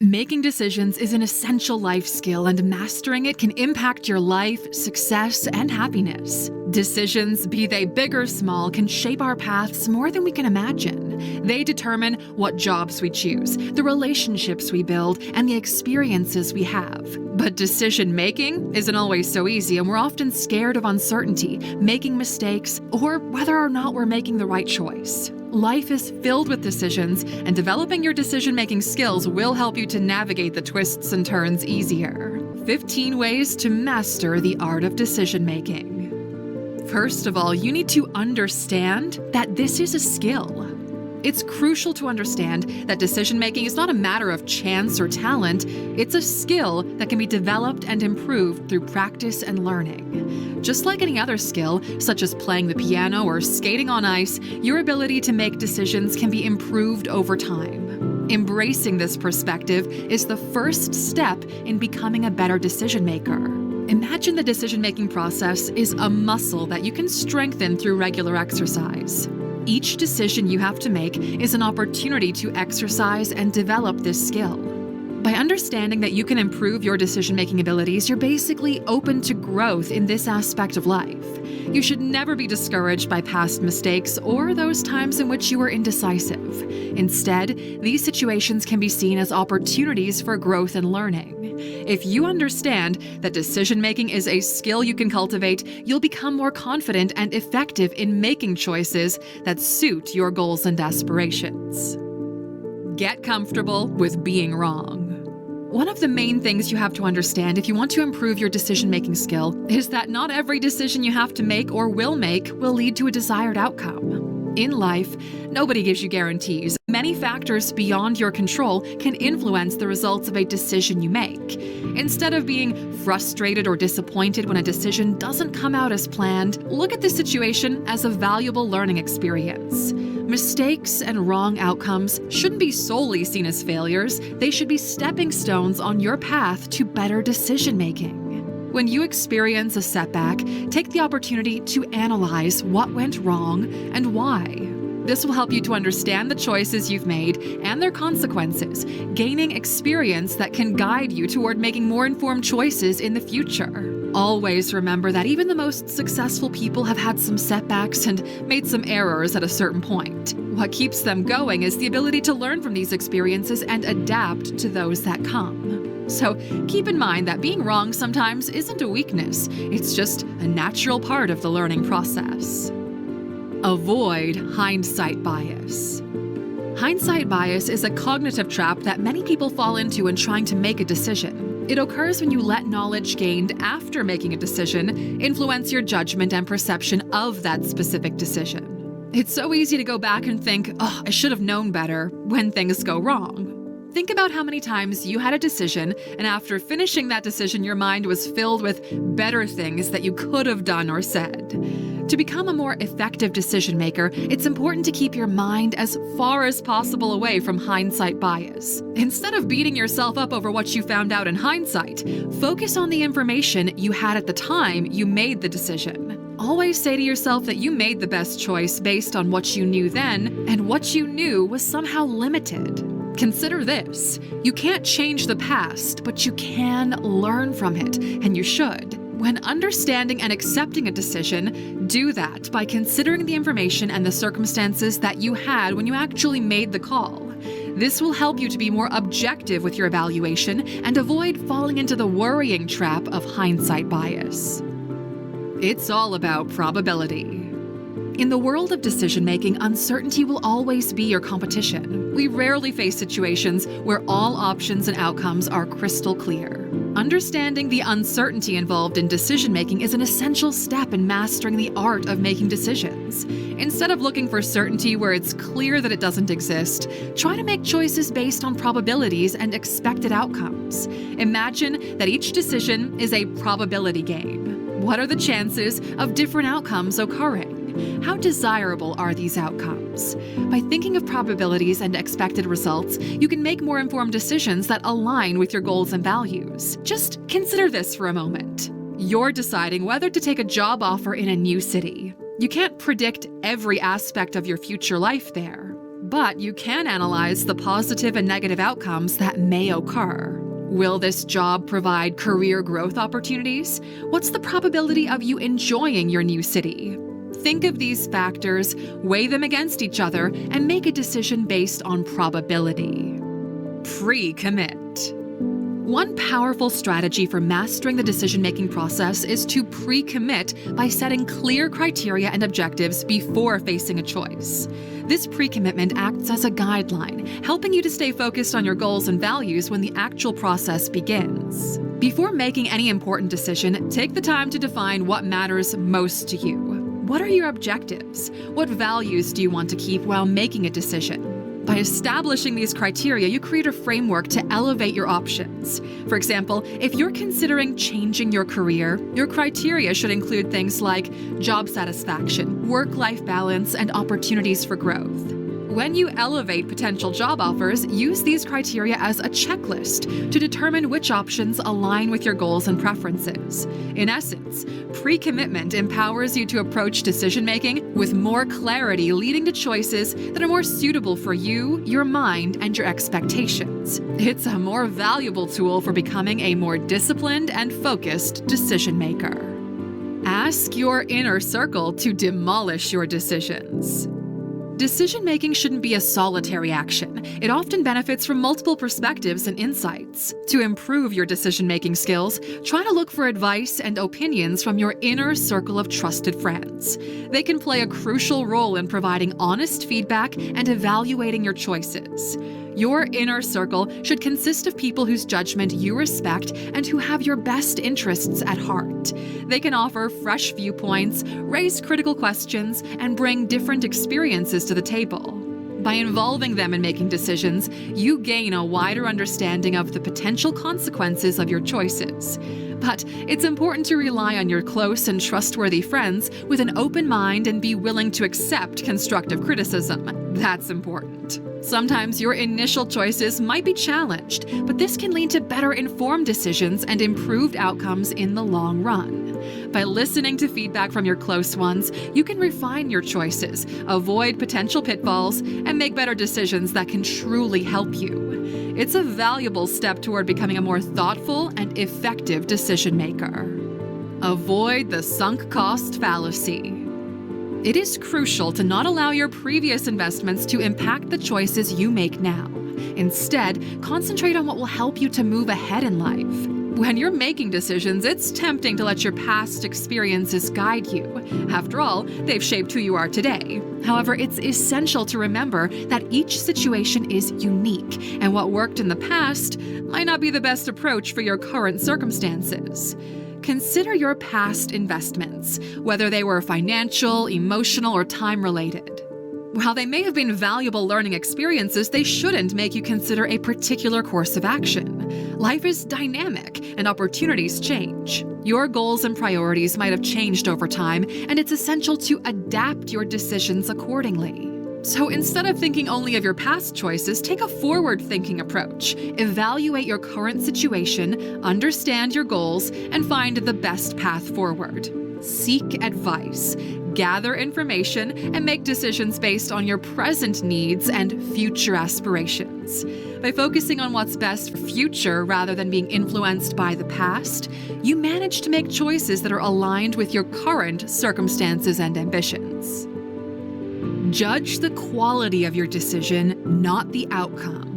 Making decisions is an essential life skill, and mastering it can impact your life, success, and happiness. Decisions, be they big or small, can shape our paths more than we can imagine. They determine what jobs we choose, the relationships we build, and the experiences we have. But decision-making isn't always so easy, and we're often scared of uncertainty, making mistakes, or whether or not we're making the right choice. Life is filled with decisions, and developing your decision-making skills will help you to navigate the twists and turns easier. 15 ways to master the art of decision-making. First of all, you need to understand that this is a skill. It's crucial to understand that decision-making is not a matter of chance or talent. It's a skill that can be developed and improved through practice and learning. Just like any other skill, such as playing the piano or skating on ice, your ability to make decisions can be improved over time. Embracing this perspective is the first step in becoming a better decision-maker. Imagine the decision-making process is a muscle that you can strengthen through regular exercise. Each decision you have to make is an opportunity to exercise and develop this skill. By understanding that you can improve your decision-making abilities, you're basically open to growth in this aspect of life. You should never be discouraged by past mistakes or those times in which you were indecisive. Instead, these situations can be seen as opportunities for growth and learning. If you understand that decision-making is a skill you can cultivate, you'll become more confident and effective in making choices that suit your goals and aspirations. Get comfortable with being wrong. One of the main things you have to understand if you want to improve your decision-making skill is that not every decision you have to make or will make will lead to a desired outcome. In life, nobody gives you guarantees. Many factors beyond your control can influence the results of a decision you make. Instead of being frustrated or disappointed when a decision doesn't come out as planned, look at the situation as a valuable learning experience. Mistakes and wrong outcomes shouldn't be solely seen as failures. They should be stepping stones on your path to better decision-making. When you experience a setback, take the opportunity to analyze what went wrong and why. This will help you to understand the choices you've made and their consequences, gaining experience that can guide you toward making more informed choices in the future. Always remember that even the most successful people have had some setbacks and made some errors at a certain point. What keeps them going is the ability to learn from these experiences and adapt to those that come. So keep in mind that being wrong sometimes isn't a weakness. It's just a natural part of the learning process. Avoid hindsight bias. Hindsight bias is a cognitive trap that many people fall into when trying to make a decision. It occurs when you let knowledge gained after making a decision influence your judgment and perception of that specific decision. It's so easy to go back and think, "Oh, I should have known better," when things go wrong. Think about how many times you had a decision, and after finishing that decision, your mind was filled with better things that you could have done or said. To become a more effective decision maker, it's important to keep your mind as far as possible away from hindsight bias. Instead of beating yourself up over what you found out in hindsight, focus on the information you had at the time you made the decision. Always say to yourself that you made the best choice based on what you knew then, and what you knew was somehow limited. Consider this: you can't change the past, but you can learn from it, and you should. When understanding and accepting a decision, do that by considering the information and the circumstances that you had when you actually made the call. This will help you to be more objective with your evaluation and avoid falling into the worrying trap of hindsight bias. It's all about probability. In the world of decision-making, uncertainty will always be your competition. We rarely face situations where all options and outcomes are crystal clear. Understanding the uncertainty involved in decision-making is an essential step in mastering the art of making decisions. Instead of looking for certainty where it's clear that it doesn't exist, try to make choices based on probabilities and expected outcomes. Imagine that each decision is a probability game. What are the chances of different outcomes occurring? How desirable are these outcomes? By thinking of probabilities and expected results, you can make more informed decisions that align with your goals and values. Just consider this for a moment. You're deciding whether to take a job offer in a new city. You can't predict every aspect of your future life there. But you can analyze the positive and negative outcomes that may occur. Will this job provide career growth opportunities? What's the probability of you enjoying your new city? Think of these factors, weigh them against each other, and make a decision based on probability. Pre-commit. One powerful strategy for mastering the decision-making process is to pre-commit by setting clear criteria and objectives before facing a choice. This pre-commitment acts as a guideline, helping you to stay focused on your goals and values when the actual process begins. Before making any important decision, take the time to define what matters most to you. What are your objectives? What values do you want to keep while making a decision? By establishing these criteria, you create a framework to elevate your options. For example, if you're considering changing your career, your criteria should include things like job satisfaction, work-life balance, and opportunities for growth. When you elevate potential job offers, use these criteria as a checklist to determine which options align with your goals and preferences. In essence, pre-commitment empowers you to approach decision-making with more clarity, leading to choices that are more suitable for you, your mind, and your expectations. It's a more valuable tool for becoming a more disciplined and focused decision-maker. Ask your inner circle to demolish your decisions. Decision-making shouldn't be a solitary action. It often benefits from multiple perspectives and insights. To improve your decision-making skills, try to look for advice and opinions from your inner circle of trusted friends. They can play a crucial role in providing honest feedback and evaluating your choices. Your inner circle should consist of people whose judgment you respect and who have your best interests at heart. They can offer fresh viewpoints, raise critical questions, and bring different experiences to the table. By involving them in making decisions, you gain a wider understanding of the potential consequences of your choices. But it's important to rely on your close and trustworthy friends with an open mind and be willing to accept constructive criticism. That's important. Sometimes your initial choices might be challenged, but this can lead to better informed decisions and improved outcomes in the long run. By listening to feedback from your close ones, you can refine your choices, avoid potential pitfalls, and make better decisions that can truly help you. It's a valuable step toward becoming a more thoughtful and effective decision maker. Avoid the sunk cost fallacy. It is crucial to not allow your previous investments to impact the choices you make now. Instead, concentrate on what will help you to move ahead in life. When you're making decisions, it's tempting to let your past experiences guide you. After all, they've shaped who you are today. However, it's essential to remember that each situation is unique, and what worked in the past might not be the best approach for your current circumstances. Consider your past investments, whether they were financial, emotional, or time-related. While they may have been valuable learning experiences, they shouldn't make you consider a particular course of action. Life is dynamic, and opportunities change. Your goals and priorities might have changed over time, and it's essential to adapt your decisions accordingly. So instead of thinking only of your past choices, take a forward-thinking approach. Evaluate your current situation, understand your goals, and find the best path forward. Seek advice, gather information, and make decisions based on your present needs and future aspirations. By focusing on what's best for future rather than being influenced by the past, you manage to make choices that are aligned with your current circumstances and ambitions. Judge the quality of your decision, not the outcome.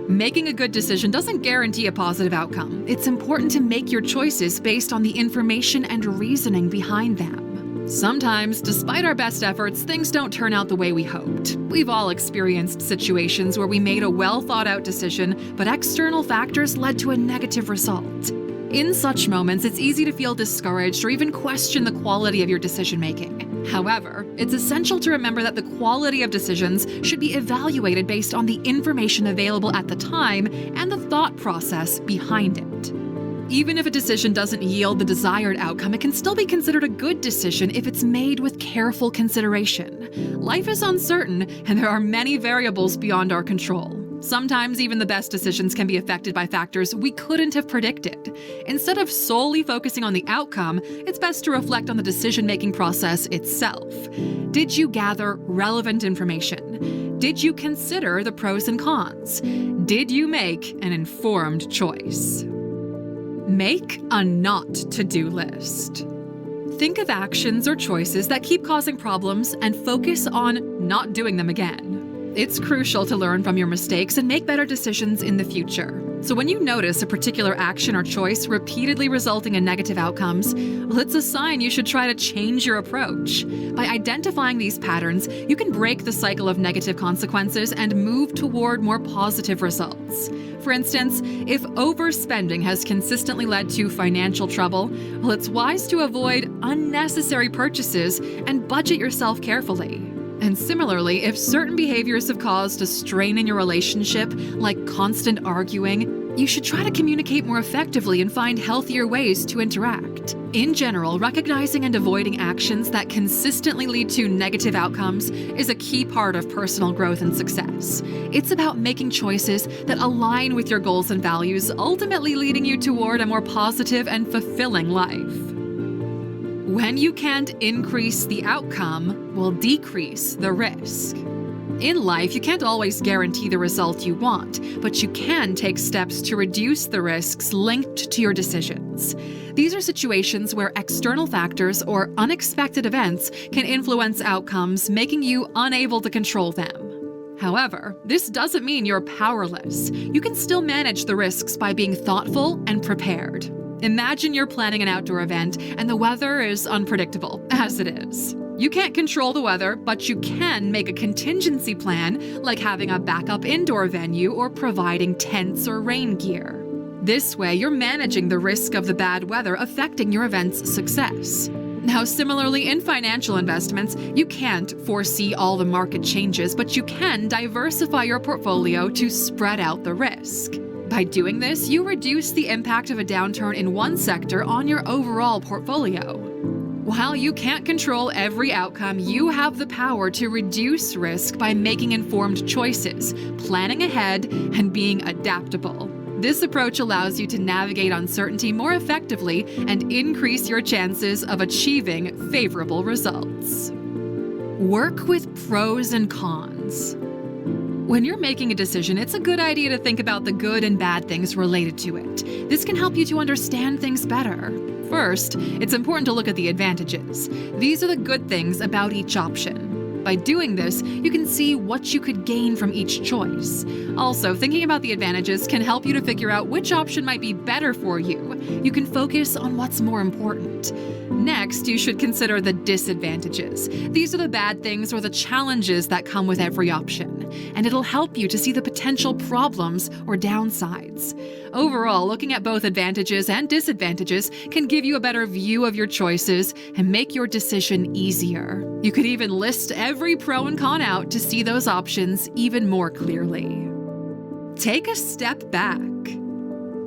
Making a good decision doesn't guarantee a positive outcome. It's important to make your choices based on the information and reasoning behind them. Sometimes, despite our best efforts, things don't turn out the way we hoped. We've all experienced situations where we made a well-thought-out decision, but external factors led to a negative result. In such moments, it's easy to feel discouraged or even question the quality of your decision-making. However, it's essential to remember that the quality of decisions should be evaluated based on the information available at the time and the thought process behind it. Even if a decision doesn't yield the desired outcome, it can still be considered a good decision if it's made with careful consideration. Life is uncertain, and there are many variables beyond our control. Sometimes even the best decisions can be affected by factors we couldn't have predicted. Instead of solely focusing on the outcome, it's best to reflect on the decision-making process itself. Did you gather relevant information? Did you consider the pros and cons? Did you make an informed choice? Make a not to-do list. Think of actions or choices that keep causing problems and focus on not doing them again. It's crucial to learn from your mistakes and make better decisions in the future. So when you notice a particular action or choice repeatedly resulting in negative outcomes, well, it's a sign you should try to change your approach. By identifying these patterns, you can break the cycle of negative consequences and move toward more positive results. For instance, if overspending has consistently led to financial trouble, well, it's wise to avoid unnecessary purchases and budget yourself carefully. And similarly, if certain behaviors have caused a strain in your relationship, like constant arguing, you should try to communicate more effectively and find healthier ways to interact. In general, recognizing and avoiding actions that consistently lead to negative outcomes is a key part of personal growth and success. It's about making choices that align with your goals and values, ultimately leading you toward a more positive and fulfilling life. When you can't increase the outcome, will decrease the risk. In life, you can't always guarantee the result you want, but you can take steps to reduce the risks linked to your decisions. These are situations where external factors or unexpected events can influence outcomes, making you unable to control them. However, this doesn't mean you're powerless. You can still manage the risks by being thoughtful and prepared. Imagine you're planning an outdoor event and the weather is unpredictable, as it is. You can't control the weather, but you can make a contingency plan, like having a backup indoor venue or providing tents or rain gear. This way, you're managing the risk of the bad weather affecting your event's success. Now, similarly, in financial investments, you can't foresee all the market changes, but you can diversify your portfolio to spread out the risk. By doing this, you reduce the impact of a downturn in one sector on your overall portfolio. While you can't control every outcome, you have the power to reduce risk by making informed choices, planning ahead, and being adaptable. This approach allows you to navigate uncertainty more effectively and increase your chances of achieving favorable results. Work with pros and cons. When you're making a decision, it's a good idea to think about the good and bad things related to it. This can help you to understand things better. First, it's important to look at the advantages. These are the good things about each option. By doing this, you can see what you could gain from each choice. Also, thinking about the advantages can help you to figure out which option might be better for you. You can focus on what's more important. Next, you should consider the disadvantages. These are the bad things or the challenges that come with every option, and it'll help you to see the potential problems or downsides. Overall, looking at both advantages and disadvantages can give you a better view of your choices and make your decision easier. You could even list every pro and con out to see those options even more clearly. Take a step back.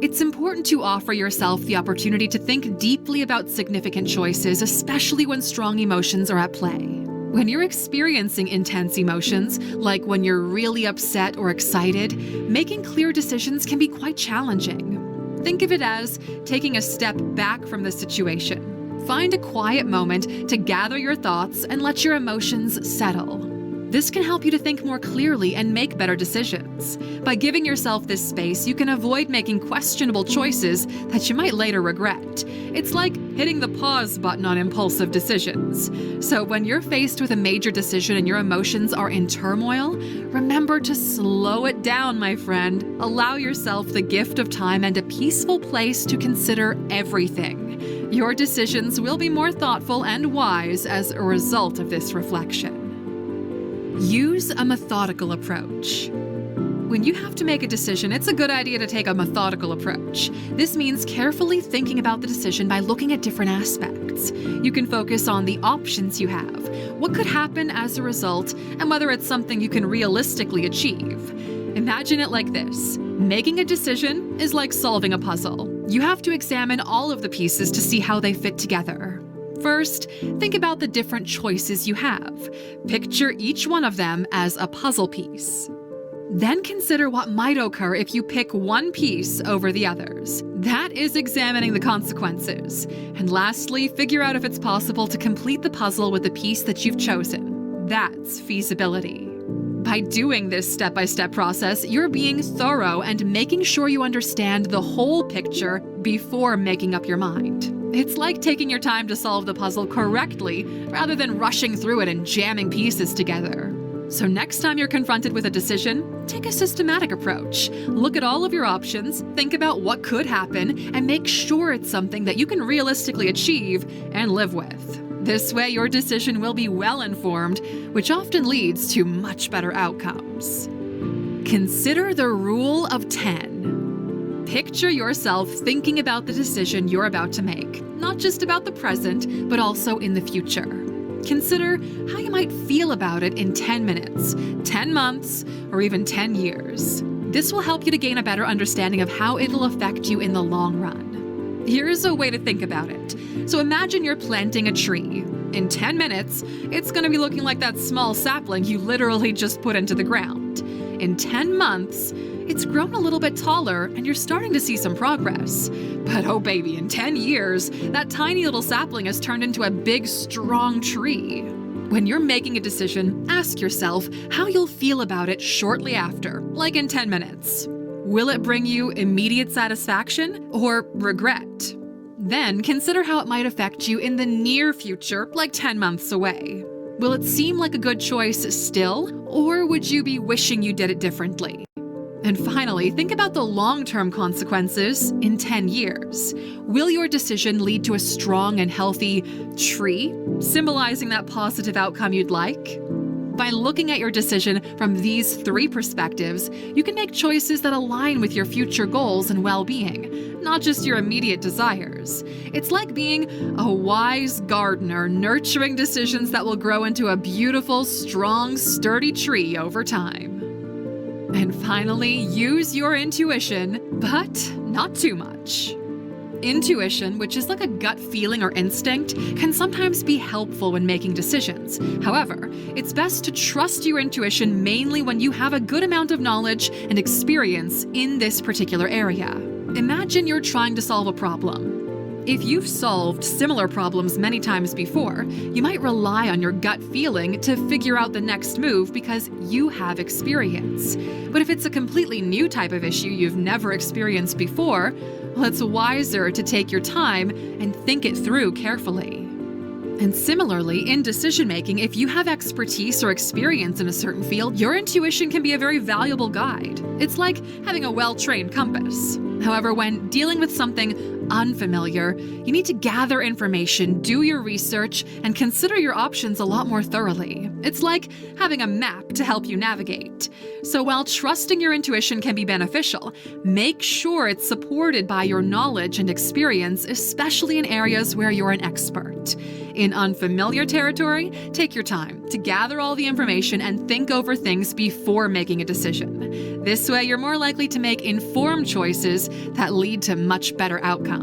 It's important to offer yourself the opportunity to think deeply about significant choices, especially when strong emotions are at play. When you're experiencing intense emotions, like when you're really upset or excited, making clear decisions can be quite challenging. Think of it as taking a step back from the situation. Find a quiet moment to gather your thoughts and let your emotions settle. This can help you to think more clearly and make better decisions. By giving yourself this space, you can avoid making questionable choices that you might later regret. It's like hitting the pause button on impulsive decisions. So when you're faced with a major decision and your emotions are in turmoil, remember to slow it down, my friend. Allow yourself the gift of time and a peaceful place to consider everything. Your decisions will be more thoughtful and wise as a result of this reflection. Use a methodical approach. When you have to make a decision, it's a good idea to take a methodical approach. This means carefully thinking about the decision by looking at different aspects. You can focus on the options you have, what could happen as a result, and whether it's something you can realistically achieve. Imagine it like this. Making a decision is like solving a puzzle. You have to examine all of the pieces to see how they fit together. First, think about the different choices you have. Picture each one of them as a puzzle piece. Then consider what might occur if you pick one piece over the others. That is examining the consequences. And lastly, figure out if it's possible to complete the puzzle with the piece that you've chosen. That's feasibility. By doing this step-by-step process, you're being thorough and making sure you understand the whole picture before making up your mind. It's like taking your time to solve the puzzle correctly rather than rushing through it and jamming pieces together. So next time you're confronted with a decision, take a systematic approach. Look at all of your options, think about what could happen, and make sure it's something that you can realistically achieve and live with. This way, your decision will be well-informed, which often leads to much better outcomes. Consider the rule of 10. Picture yourself thinking about the decision you're about to make, not just about the present, but also in the future. Consider how you might feel about it in 10 minutes, 10 months, or even 10 years. This will help you to gain a better understanding of how it'll affect you in the long run. Here's a way to think about it. So imagine you're planting a tree. In 10 minutes, it's going to be looking like that small sapling you literally just put into the ground. In 10 months, it's grown a little bit taller and you're starting to see some progress. But oh baby, in 10 years, that tiny little sapling has turned into a big, strong tree. When you're making a decision, ask yourself how you'll feel about it shortly after, like in 10 minutes. Will it bring you immediate satisfaction or regret? Then consider how it might affect you in the near future, like 10 months away. Will it seem like a good choice still, or would you be wishing you did it differently? And finally, think about the long-term consequences in 10 years. Will your decision lead to a strong and healthy tree, symbolizing that positive outcome you'd like? By looking at your decision from these 3 perspectives, you can make choices that align with your future goals and well-being, not just your immediate desires. It's like being a wise gardener, nurturing decisions that will grow into a beautiful, strong, sturdy tree over time. And finally, use your intuition, but not too much. Intuition, which is like a gut feeling or instinct, can sometimes be helpful when making decisions. However, it's best to trust your intuition mainly when you have a good amount of knowledge and experience in this particular area. Imagine you're trying to solve a problem. If you've solved similar problems many times before, you might rely on your gut feeling to figure out the next move because you have experience. But if it's a completely new type of issue you've never experienced before, well, it's wiser to take your time and think it through carefully. And similarly, in decision-making, if you have expertise or experience in a certain field, your intuition can be a very valuable guide. It's like having a well-trained compass. However, when dealing with something unfamiliar, you need to gather information, do your research, and consider your options a lot more thoroughly. It's like having a map to help you navigate. So while trusting your intuition can be beneficial, make sure it's supported by your knowledge and experience, especially in areas where you're an expert. In unfamiliar territory, take your time to gather all the information and think over things before making a decision. This way, you're more likely to make informed choices that lead to much better outcomes.